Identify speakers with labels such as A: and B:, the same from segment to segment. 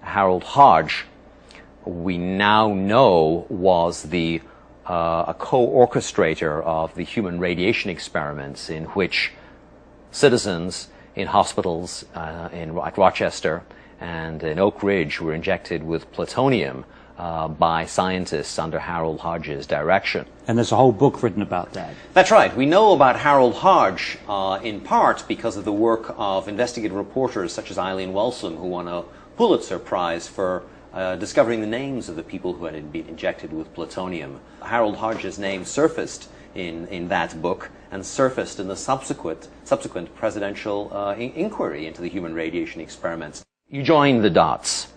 A: Harold Hodge, we now know was a co-orchestrator of the human radiation experiments in which citizens in hospitals at Rochester and in Oak Ridge were injected with plutonium by scientists under Harold Hodge's direction.
B: And there's a whole book written about that.
A: That's right. We know about Harold Hodge in part because of the work of investigative reporters such as Eileen Welsom, who won a Pulitzer Prize for discovering the names of the people who had been injected with plutonium. Harold Hodge's name surfaced in that book and surfaced in the subsequent presidential inquiry into the human radiation experiments. You join the dots.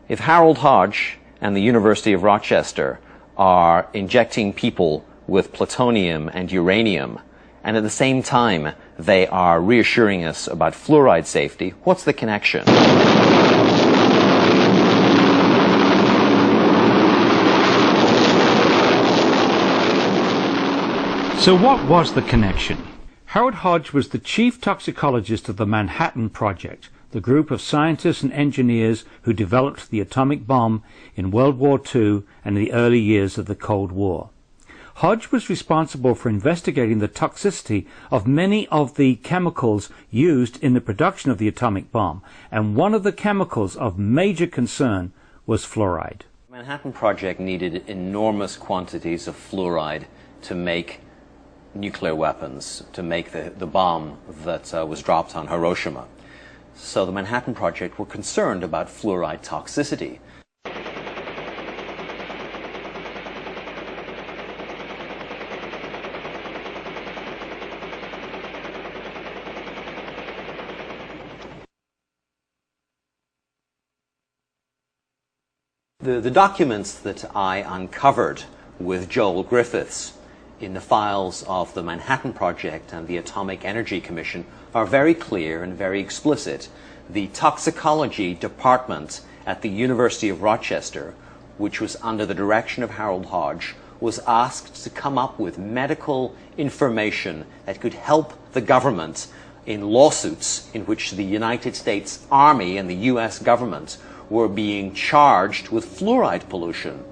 A: If Harold Hodge and the University of Rochester are injecting people with plutonium and uranium, and at the same time they are reassuring us about fluoride safety, what's the connection?
B: So what was the connection? Harold Hodge was the chief toxicologist of the Manhattan Project, the group of scientists and engineers who developed the atomic bomb in World War II and the early years of the Cold War. Hodge was responsible for investigating the toxicity of many of the chemicals used in the production of the atomic bomb, and one of the chemicals of major concern was fluoride.
A: The Manhattan Project needed enormous quantities of fluoride to make nuclear weapons, to make the bomb that was dropped on Hiroshima. So the Manhattan Project were concerned about fluoride toxicity. The documents that I uncovered with Joel Griffiths in the files of the Manhattan Project and the Atomic Energy Commission are very clear and very explicit. The toxicology department at the University of Rochester, which was under the direction of Harold Hodge, was asked to come up with medical information that could help the government in lawsuits in which the United States Army and the US government were being charged with fluoride pollution.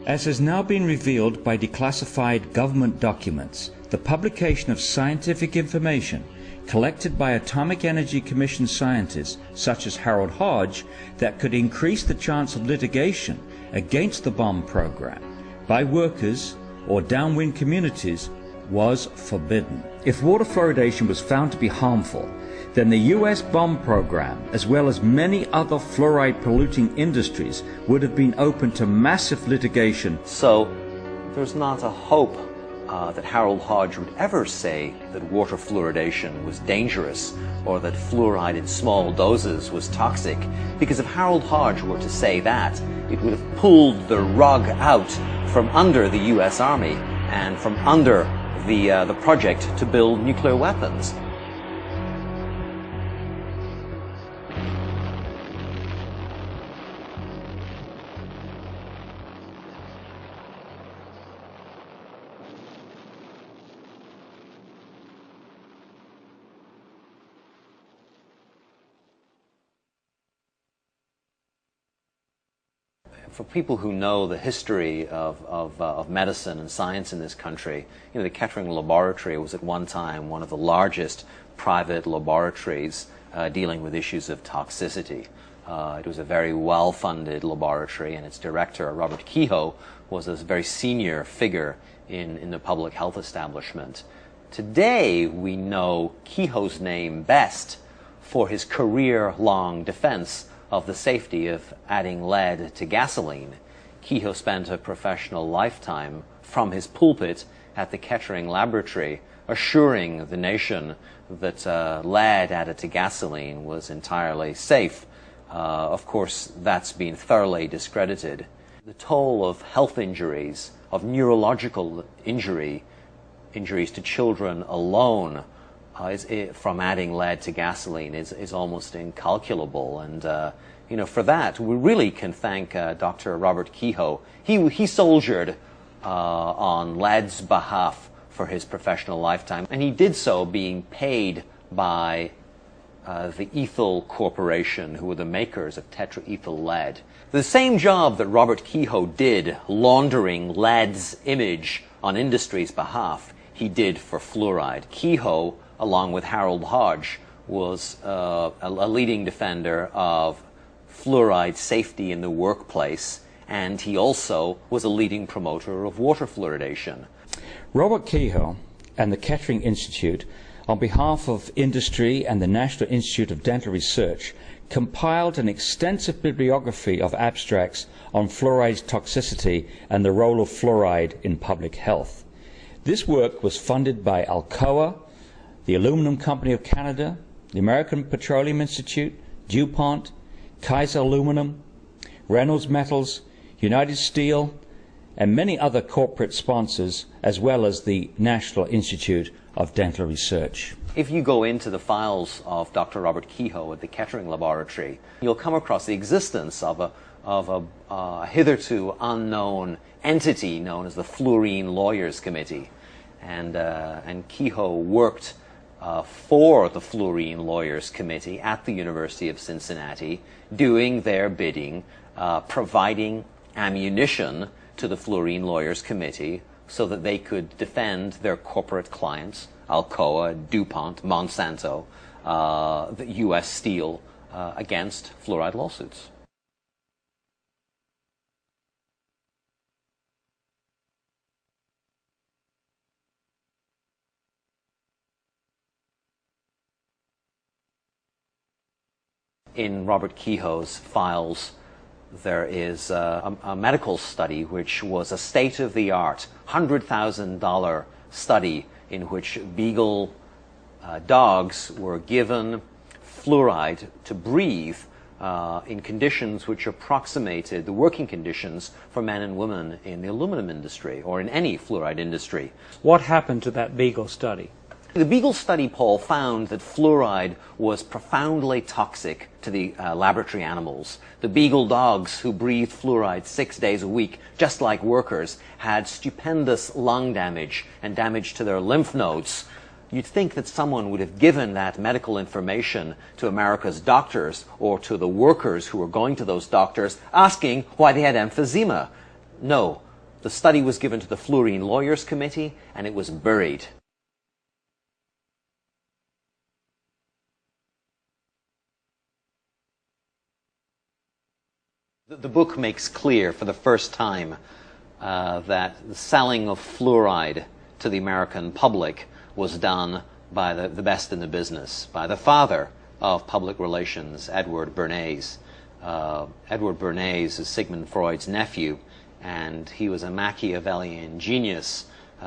B: As has now been revealed by declassified government documents, the publication of scientific information collected by Atomic Energy Commission scientists such as Harold Hodge that could increase the chance of litigation against the bomb program by workers or downwind communities was forbidden. If water fluoridation was found to be harmful, then the US bomb program, as well as many other fluoride polluting industries, would have been open to massive litigation.
A: So there's not a hope that Harold Hodge would ever say that water fluoridation was dangerous or that fluoride in small doses was toxic, because if Harold Hodge were to say that, it would have pulled the rug out from under the US Army and from under the project to build nuclear weapons. For people who know the history of medicine and science in this country, the Kettering Laboratory was at one time one of the largest private laboratories dealing with issues of toxicity. It was a very well-funded laboratory, and its director, Robert Kehoe, was a very senior figure in the public health establishment. Today, we know Kehoe's name best for his career-long defense of the safety of adding lead to gasoline. Kehoe spent a professional lifetime from his pulpit at the Kettering Laboratory assuring the nation that lead added to gasoline was entirely safe. Of course, that's been thoroughly discredited. The toll of health injuries, of neurological injuries to children alone from adding lead to gasoline is almost incalculable. And for that, we really can thank Dr. Robert Kehoe. He soldiered on lead's behalf for his professional lifetime, and he did so being paid by the Ethyl Corporation, who were the makers of tetraethyl lead. The same job that Robert Kehoe did laundering lead's image on industry's behalf, he did for fluoride. Kehoe, along with Harold Hodge, was a leading defender of fluoride safety in the workplace, and he also was a leading promoter of water fluoridation.
B: Robert Kehoe and the Kettering Institute, on behalf of industry and the National Institute of Dental Research, compiled an extensive bibliography of abstracts on fluoride's toxicity and the role of fluoride in public health. This work was funded by Alcoa, the Aluminum Company of Canada, the American Petroleum Institute, DuPont, Kaiser Aluminum, Reynolds Metals, United Steel, and many other corporate sponsors, as well as the National Institute of Dental Research.
A: If you go into the files of Dr. Robert Kehoe at the Kettering Laboratory, you'll come across the existence of a hitherto unknown entity known as the Fluorine Lawyers Committee. And Kehoe worked for the Fluorine Lawyers Committee at the University of Cincinnati, doing their bidding, providing ammunition to the Fluorine Lawyers Committee so that they could defend their corporate clients, Alcoa, DuPont, Monsanto, the U.S. Steel, against fluoride lawsuits. In Robert Kehoe's files, there is a medical study which was a state-of-the-art $100,000 study in which beagle dogs were given fluoride to breathe in conditions which approximated the working conditions for men and women in the aluminum industry or in any fluoride industry.
C: What happened to that beagle study?
A: The beagle study, Paul, found that fluoride was profoundly toxic to the laboratory animals. The beagle dogs who breathed fluoride 6 days a week, just like workers, had stupendous lung damage and damage to their lymph nodes. You'd think that someone would have given that medical information to America's doctors or to the workers who were going to those doctors asking why they had emphysema. No, the study was given to the Fluorine Lawyers Committee and it was buried. The book makes clear for the first time that the selling of fluoride to the American public was done by the best in the business, by the father of public relations, Edward Bernays. Edward Bernays is Sigmund Freud's nephew, and he was a Machiavellian genius,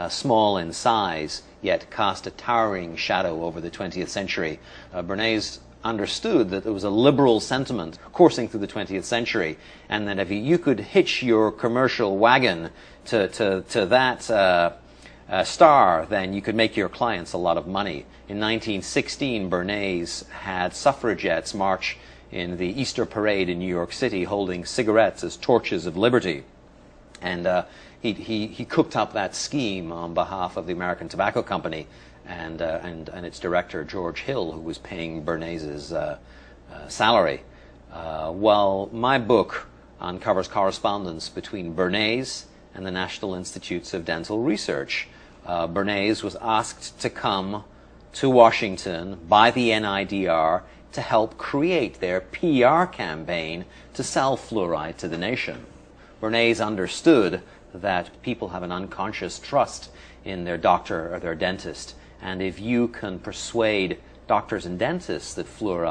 A: small in size, yet cast a towering shadow over the 20th century. Bernays understood that there was a liberal sentiment coursing through the 20th century, and that if you could hitch your commercial wagon to that star, then you could make your clients a lot of money. In 1916, Bernays had suffragettes march in the Easter parade in New York City holding cigarettes as torches of liberty. And he cooked up that scheme on behalf of the American Tobacco Company and its director, George Hill, who was paying Bernays's salary. Well, my book uncovers correspondence between Bernays and the National Institutes of Dental Research. Bernays was asked to come to Washington by the NIDR to help create their PR campaign to sell fluoride to the nation. Bernays understood that people have an unconscious trust in their doctor or their dentist, and if you can persuade doctors and dentists that fluoride